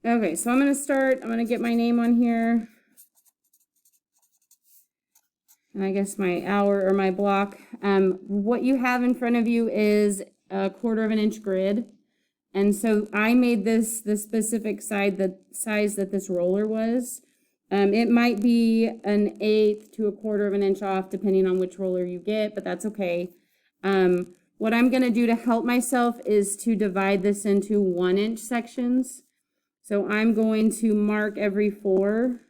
Okay, so I'm going to get my name on here. And I guess my hour or my block. What you have in front of you is a 1/4 of an inch grid. And so I made this the specific size that this roller was. It might be an 1/8 to a 1/4 of an inch off depending on which roller you get, but that's okay. What I'm going to do to help myself is to divide this into 1-inch sections. So I'm going to mark every 4.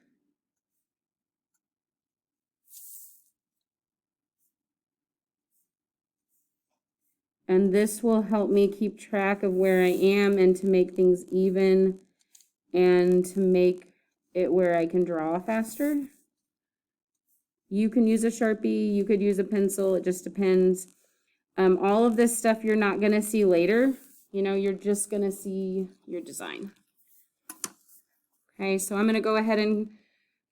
And this will help me keep track of where I am and to make things even and to make it where I can draw faster. You can use a Sharpie, you could use a pencil, it just depends. All of this stuff you're not gonna see later. You know, you're just gonna see your design. Okay, so I'm gonna go ahead and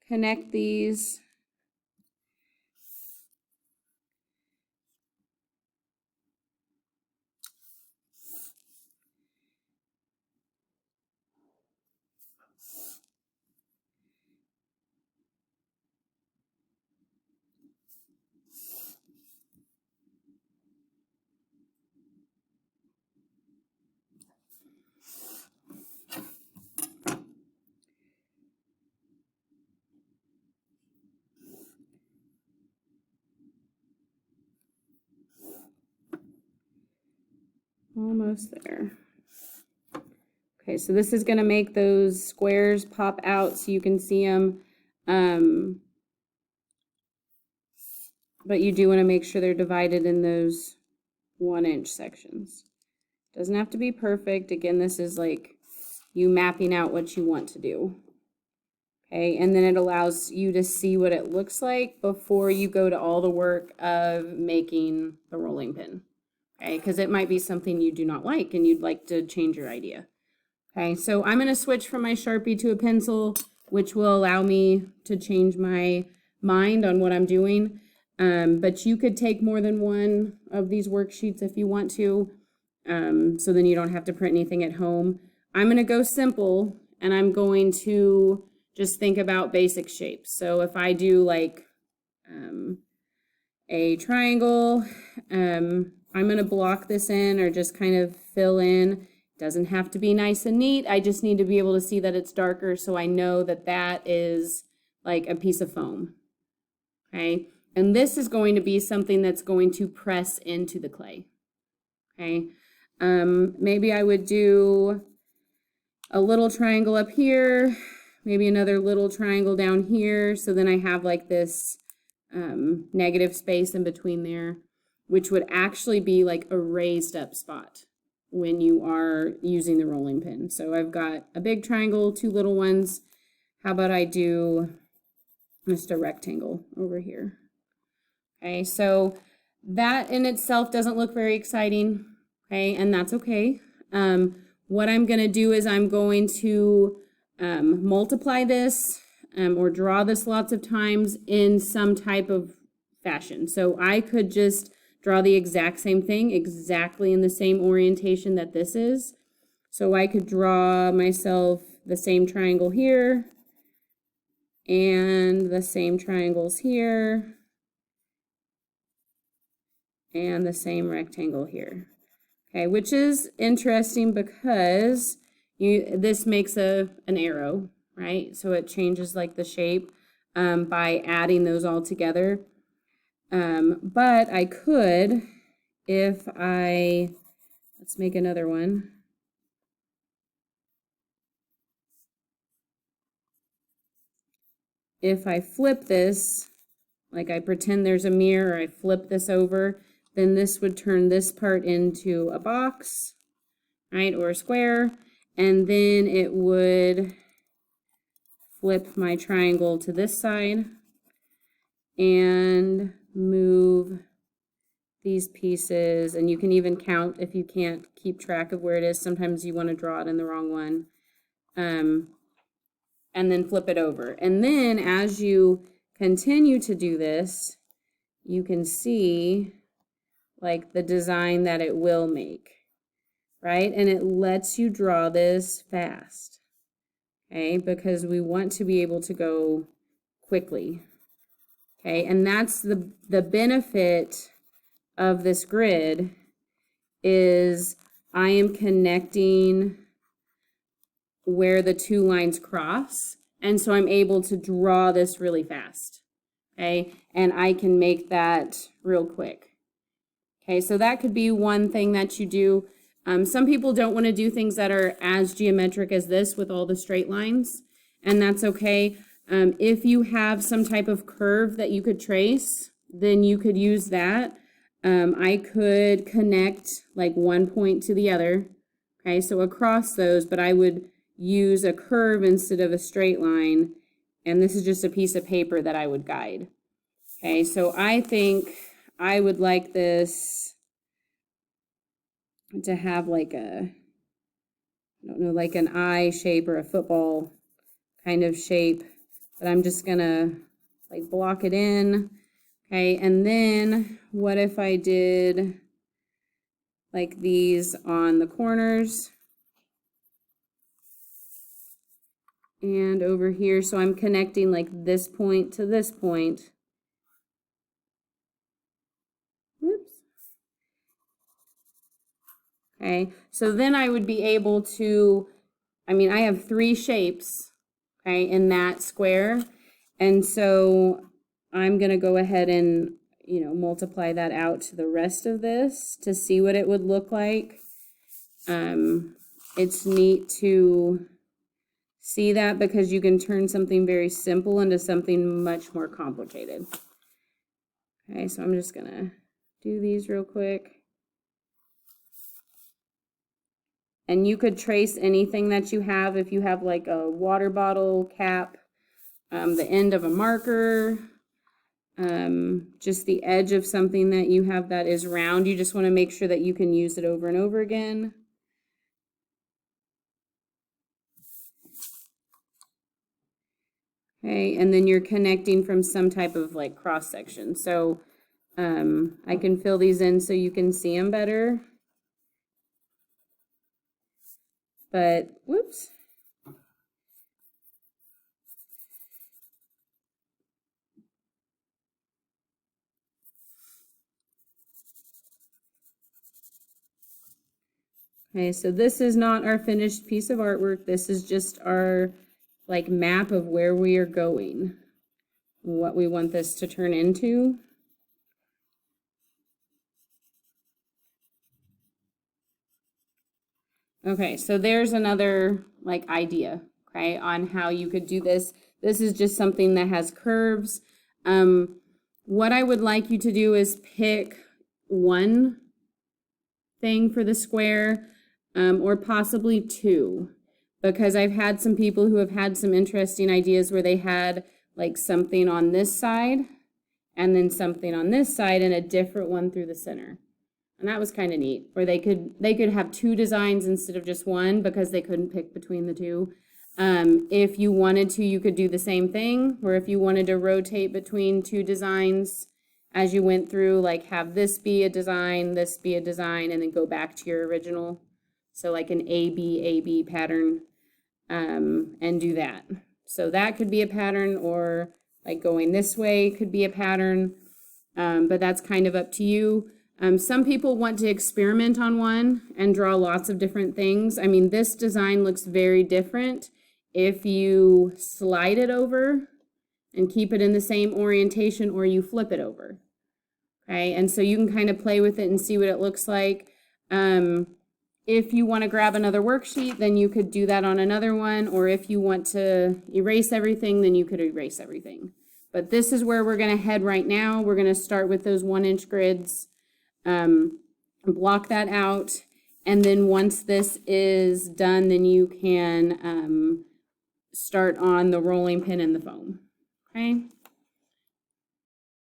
connect these. Almost there. Okay, so this is gonna make those squares pop out so you can see them. But you do want to make sure they're divided in those 1-inch sections. Doesn't have to be perfect. Again, this is like you mapping out what you want to do. Okay, and then it allows you to see what it looks like before you go to all the work of making the rolling pin. Okay, because it might be something you do not like and you'd like to change your idea. Okay, so I'm going to switch from my Sharpie to a pencil, which will allow me to change my mind on what I'm doing. But you could take more than one of these worksheets if you want to, so then you don't have to print anything at home. I'm going to go simple, and I'm going to just think about basic shapes. So if I do like a triangle, I'm going to block this in or just kind of fill in. Doesn't have to be nice and neat. I just need to be able to see that it's darker so I know that that is like a piece of foam. Okay, and this is going to be something that's going to press into the clay. Okay, maybe I would do a little triangle up here, maybe another little triangle down here, so then I have like this negative space in between there, which would actually be like a raised up spot when you are using the rolling pin. So I've got a big triangle, 2 little ones. How about I do just a rectangle over here? Okay, so that in itself doesn't look very exciting, okay, and that's okay. What I'm going to do is I'm going to multiply this or draw this lots of times in some type of fashion. So I could just draw the exact same thing, exactly in the same orientation that this is. So I could draw myself the same triangle here and the same triangles here and the same rectangle here. Okay, which is interesting because this makes an arrow, right? So it changes like the shape by adding those all together. But I could, if let's make another one. If I flip this, like I pretend there's a mirror, I flip this over, then this would turn this part into a box, right, or a square, and then it would flip my triangle to this side and move these pieces, and you can even count if you can't keep track of where it is. Sometimes you want to draw it in the wrong one. And then flip it over. And then as you continue to do this, you can see like the design that it will make, right? And it lets you draw this fast. okay, because we want to be able to go quickly, okay, and that's the benefit of this grid is I am connecting where the two lines cross, and so I'm able to draw this really fast, okay, and I can make that real quick. Okay, so that could be one thing that you do. Some people don't want to do things that are as geometric as this with all the straight lines, and that's okay. If you have some type of curve that you could trace, then you could use that. I could connect like one point to the other, okay, so across those, but I would use a curve instead of a straight line, and this is just a piece of paper that I would guide. Okay, so I think I would like this to have like a, I don't know, like an eye shape or a football kind of shape, but I'm just gonna like block it in. Okay, and then what if I did like these on the corners and over here, so I'm connecting like this point to this point. Whoops. Okay, so then I would be able to, I mean, I have 3 shapes, okay, in that square, and so I'm gonna go ahead and, you know, multiply that out to the rest of this to see what it would look like. It's neat to see that because you can turn something very simple into something much more complicated. Okay, so I'm just gonna do these real quick. And you could trace anything that you have. If you have like a water bottle cap, the end of a marker, just the edge of something that you have that is round, you just want to make sure that you can use it over and over again. Okay, and then you're connecting from some type of like cross section. So I can fill these in so you can see them better. But, whoops. Okay, so this is not our finished piece of artwork. This is just our like map of where we are going, what we want this to turn into. Okay, so there's another like idea, okay, on how you could do this. This is just something that has curves. What I would like you to do is pick one thing for the square, or possibly 2, because I've had some people who have had some interesting ideas where they had like something on this side and then something on this side and a different one through the center. And that was kind of neat, where they could have 2 designs instead of just one because they couldn't pick between the 2. If you wanted to, you could do the same thing, or if you wanted to rotate between 2 designs as you went through, like have this be a design, this be a design, and then go back to your original. So like an AB pattern, and do that. So that could be a pattern, or like going this way could be a pattern, but that's kind of up to you. Some people want to experiment on one and draw lots of different things. I mean, this design looks very different if you slide it over and keep it in the same orientation, or you flip it over. Okay, and so you can kind of play with it and see what it looks like. If you want to grab another worksheet, then you could do that on another one, or if you want to erase everything, then you could erase everything. But this is where we're going to head right now. We're going to start with those 1-inch grids. Block that out, and then once this is done, then you can start on the rolling pin and the foam. Okay.